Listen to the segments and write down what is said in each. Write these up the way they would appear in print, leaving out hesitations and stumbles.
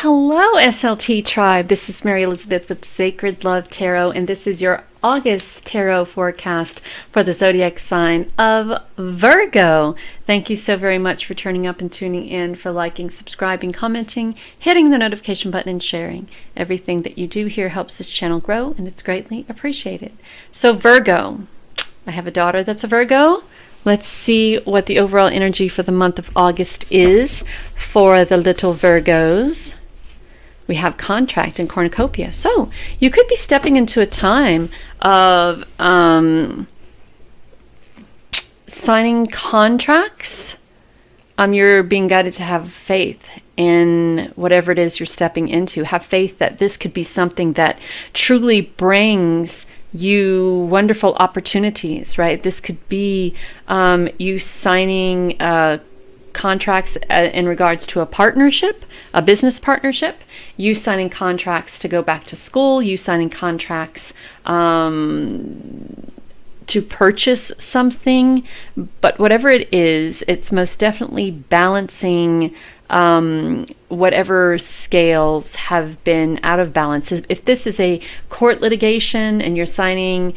Hello, SLT tribe. This is Mary Elizabeth with Sacred Love Tarot, and this is your August tarot forecast for the zodiac sign of Virgo. Thank you so very much for turning up and tuning in, for liking, subscribing, commenting, hitting the notification button, and sharing. Everything that you do here helps this channel grow, and it's greatly appreciated. So Virgo, I have a daughter that's a Virgo. Let's see what the overall energy for the month of August is for the little Virgos. We have contract and cornucopia. So you could be stepping into a time of signing contracts. You're being guided to have faith in whatever it is you're stepping into. Have faith that this could be something that truly brings you wonderful opportunities, right? This could be you signing contracts in regards to a partnership, a business partnership, you signing contracts to go back to school, you signing contracts to purchase something. But whatever it is, it's most definitely balancing whatever scales have been out of balance. If this is a court litigation and you're signing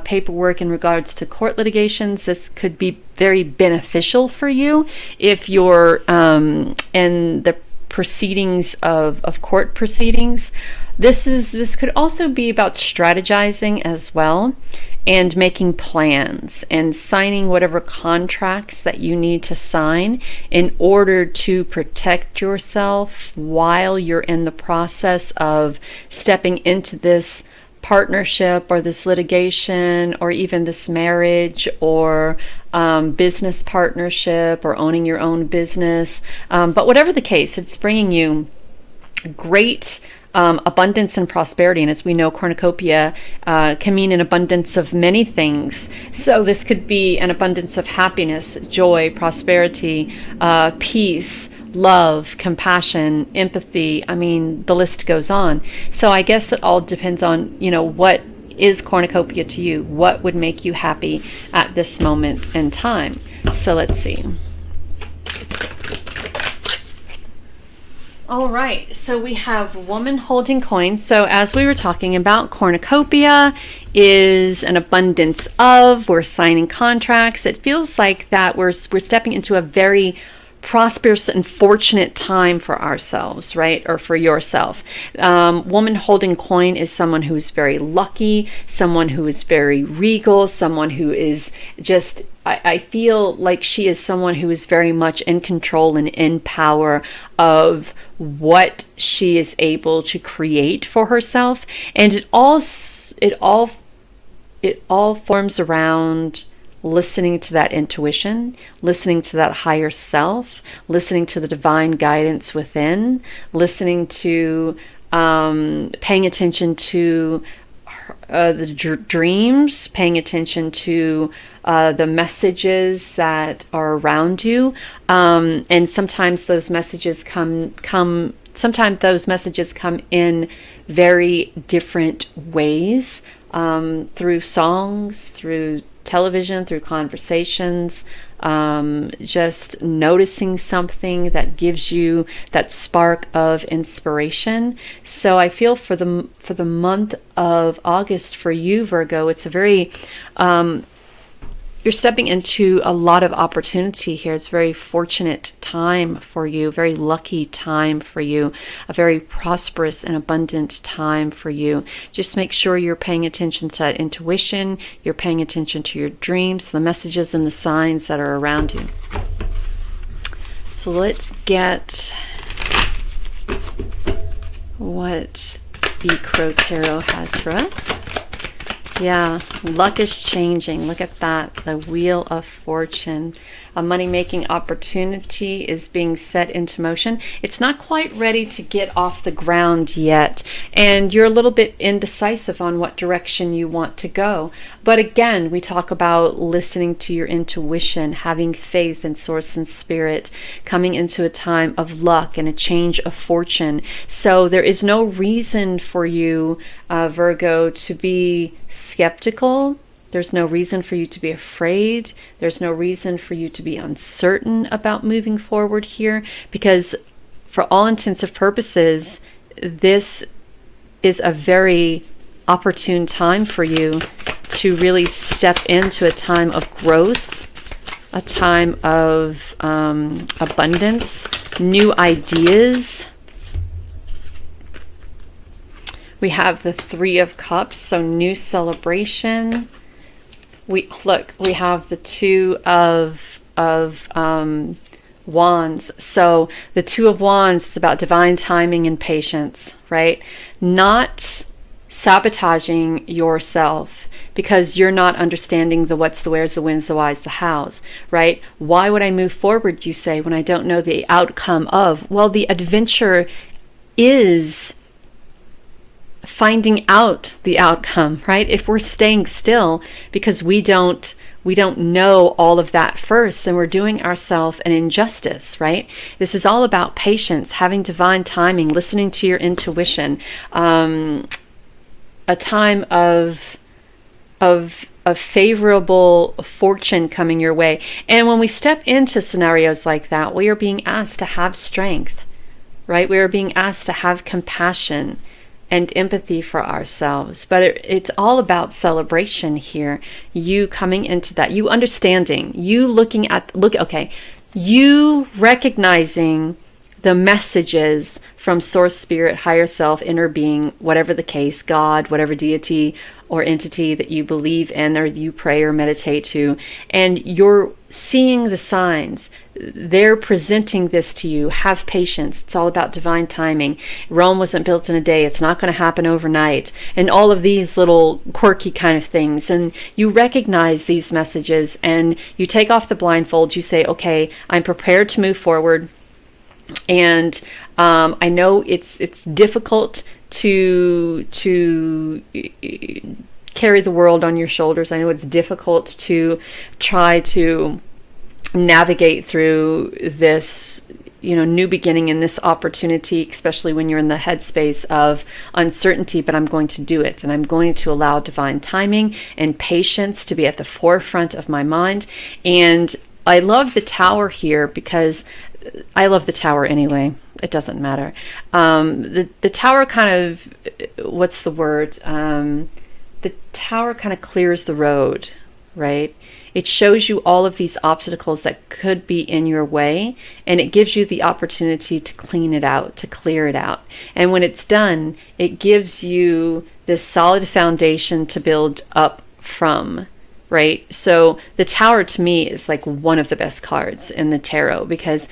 paperwork in regards to court litigations, this could be very beneficial for you. If you're in the proceedings of court proceedings, this could also be about strategizing as well, and making plans and signing whatever contracts that you need to sign in order to protect yourself while you're in the process of stepping into this partnership or this litigation or even this marriage or business partnership or owning your own business. But whatever the case, it's bringing you great abundance and prosperity. And as we know, cornucopia can mean an abundance of many things. So this could be an abundance of happiness, joy, prosperity, peace, love, compassion, empathy. I mean, the list goes on. So I guess it all depends on, what is cornucopia to you? What would make you happy at this moment in time? So let's see. All right, so we have woman holding coins. So as we were talking about, cornucopia is an abundance of, we're signing contracts. It feels like that we're stepping into a very prosperous and fortunate time for ourselves, right? Or for yourself. Woman holding coin is someone who's very lucky, someone who is very regal, someone who is just, I feel like she is someone who is very much in control and in power of what she is able to create for herself. And it all forms around listening to that intuition, listening to that higher self, listening to the divine guidance within, listening to paying attention to the dreams, paying attention to the messages that are around you, and sometimes those messages come in very different ways, through songs, through television, through conversations, just noticing something that gives you that spark of inspiration. So I feel for the month of August for you, Virgo, it's a very you're stepping into a lot of opportunity here. It's a very fortunate time for you, very lucky time for you, a very prosperous and abundant time for you. Just make sure you're paying attention to that intuition, you're paying attention to your dreams, the messages and the signs that are around you. So let's get what the Crow Tarot has for us. Yeah, luck is changing. Look at that. The Wheel of Fortune. A money-making opportunity is being set into motion. It's not quite ready to get off the ground yet, and you're a little bit indecisive on what direction you want to go. But again, we talk about listening to your intuition, having faith in source and spirit, coming into a time of luck and a change of fortune. So there is no reason for you, Virgo, to be skeptical. There's no reason for you to be afraid. There's no reason for you to be uncertain about moving forward here, because for all intents and purposes, this is a very opportune time for you to really step into a time of growth, a time of abundance, new ideas. We have the Three of Cups, so new celebration. We have the Two of Wands. So the Two of Wands is about divine timing and patience, right? Not sabotaging yourself because you're not understanding the what's, the where's, the when's, the why's, the how's, right? Why would I move forward, you say, when I don't know the outcome of? Well, the adventure is finding out the outcome, right? If we're staying still because we don't know all of that first, then we're doing ourselves an injustice, right? This is all about patience, having divine timing, listening to your intuition, a time of favorable fortune coming your way. And when we step into scenarios like that, we are being asked to have strength, right? We are being asked to have compassion and empathy for ourselves. But it's all about celebration here. You coming into that, you understanding, you you recognizing the messages from source, spirit, higher self, inner being, whatever the case, God, whatever deity or entity that you believe in or you pray or meditate to, and you're seeing the signs. They're presenting this to you. Have patience. It's all about divine timing. Rome wasn't built in a day. It's not going to happen overnight. And all of these little quirky kind of things. And you recognize these messages and you take off the blindfold. You say, okay, I'm prepared to move forward. And I know it's difficult to carry the world on your shoulders. I know it's difficult to try to navigate through this, new beginning and this opportunity, especially when you're in the headspace of uncertainty, but I'm going to do it. And I'm going to allow divine timing and patience to be at the forefront of my mind. And I love the Tower here because I love the Tower anyway. It doesn't matter. The Tower kind of, what's the word? The Tower kind of clears the road, right? It shows you all of these obstacles that could be in your way, and it gives you the opportunity to clean it out, to clear it out. And when it's done, it gives you this solid foundation to build up from, right? So the Tower to me is like one of the best cards in the tarot, because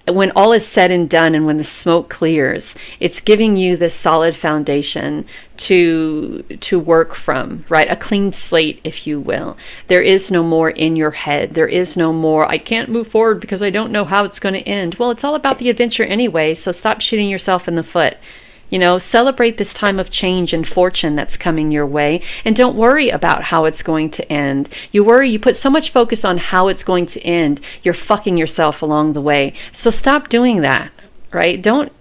when all is said and done and when the smoke clears, it's giving you this solid foundation to work from, right? A clean slate, if you will. There is no more in your head. There is no more, I can't move forward because I don't know how it's going to end. Well, it's all about the adventure anyway, so stop shooting yourself in the foot. Celebrate this time of change and fortune that's coming your way, and don't worry about how it's going to end. You put so much focus on how it's going to end, you're fucking yourself along the way. So stop doing that, right? Don't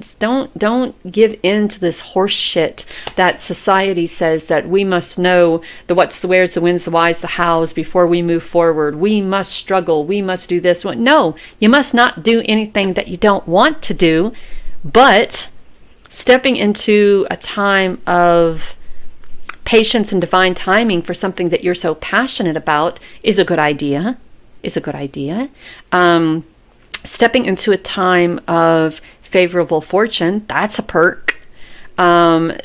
give in to this horse shit that society says that we must know the what's, the where's, the when's, the why's, the how's before we move forward. We must struggle. We must do this. No, you must not do anything that you don't want to do, but stepping into a time of patience and divine timing for something that you're so passionate about is a good idea. Stepping into a time of favorable fortune, that's a perk.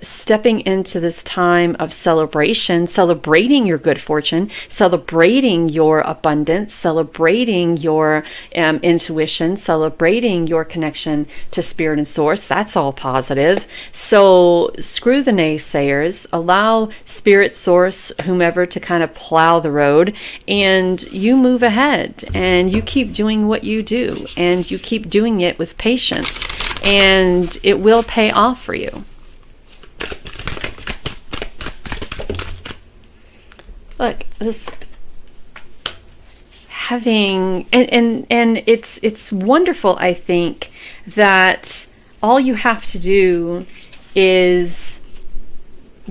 Stepping into this time of celebration, celebrating your good fortune, celebrating your abundance, celebrating your intuition, celebrating your connection to spirit and source, that's all positive. So screw the naysayers, allow spirit, source, whomever to kind of plow the road, and you move ahead and you keep doing what you do, and you keep doing it with patience, and it will pay off for you. Look, this having and it's wonderful, I think, that all you have to do is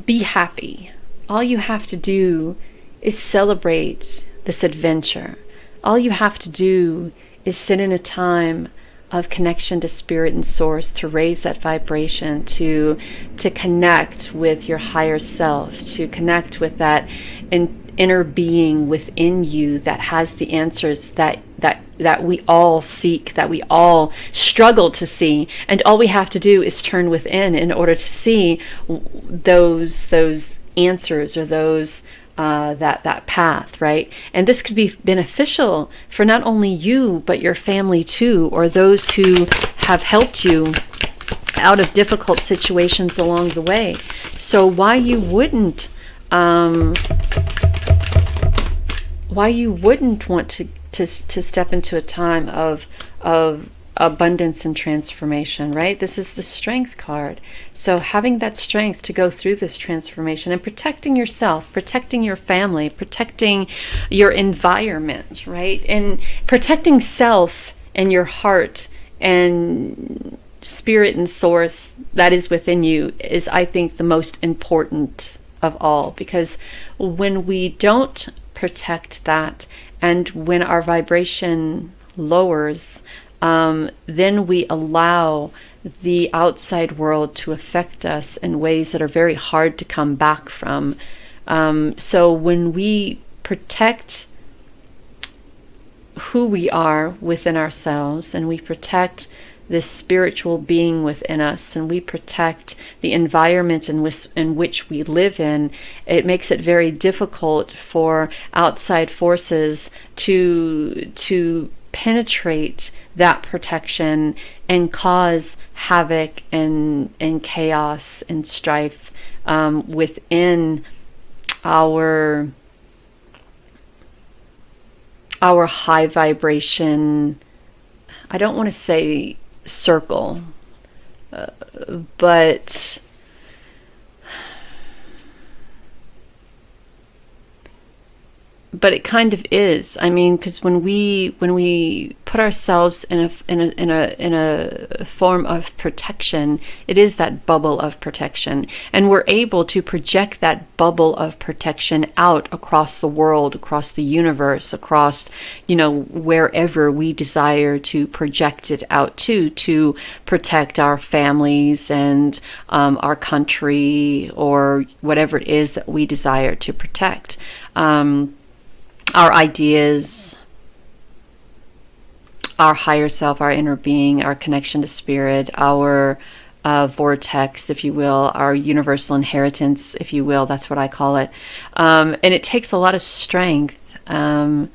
be happy. All you have to do is celebrate this adventure. All you have to do is sit in a time of connection to spirit and source, to raise that vibration, to connect with your higher self, to connect with that inner being within you that has the answers that we all seek, that we all struggle to see, and all we have to do is turn within in order to see those answers, or those that path, right? And this could be beneficial for not only you but your family too, or those who have helped you out of difficult situations along the way. So why you wouldn't want to step into a time of abundance and transformation, right? This is the strength card. So having that strength to go through this transformation and protecting yourself, protecting your family, protecting your environment, right? And protecting self and your heart and spirit and source that is within you is, I think, the most important of all. Because when we don't protect that, and when our vibration lowers, then we allow the outside world to affect us in ways that are very hard to come back from. So when we protect who we are within ourselves, and we protect this spiritual being within us, and we protect the environment in which we live in, it makes it very difficult for outside forces to penetrate that protection and cause havoc and chaos and strife within our high vibration. I don't want to say circle, but it kind of is. I mean, because when we put ourselves in a form of protection, it is that bubble of protection, and we're able to project that bubble of protection out across the world, across the universe, across, wherever we desire to project it out to protect our families and our country, or whatever it is that we desire to protect. Our ideas, our higher self, our inner being, our connection to spirit, our vortex, if you will, our universal inheritance, if you will. That's what I call it. And it takes a lot of strength. And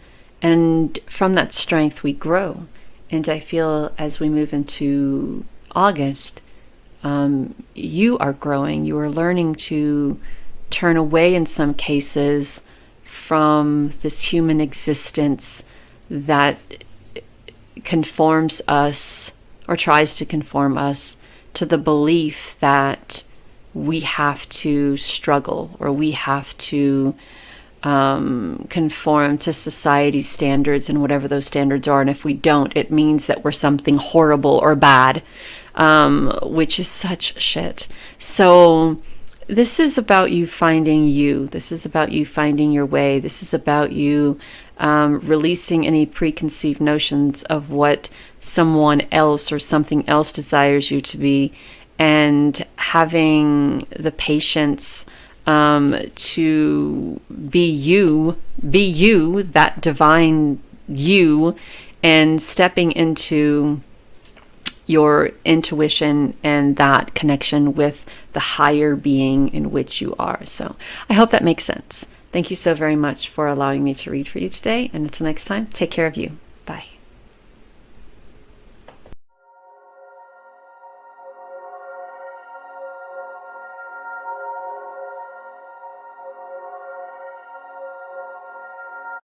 from that strength, we grow. And I feel as we move into August, you are growing. You are learning to turn away, in some cases, from this human existence that conforms us, or tries to conform us, to the belief that we have to struggle, or we have to conform to society's standards, and whatever those standards are. And if we don't, it means that we're something horrible or bad, which is such shit. So this is about you finding you. This is about you finding your way. This is about you releasing any preconceived notions of what someone else or something else desires you to be, and having the patience to be you, that divine you, and stepping into your intuition and that connection with the higher being in which you are. So I hope that makes sense. Thank you so very much for allowing me to read for you today. And until next time, take care of you.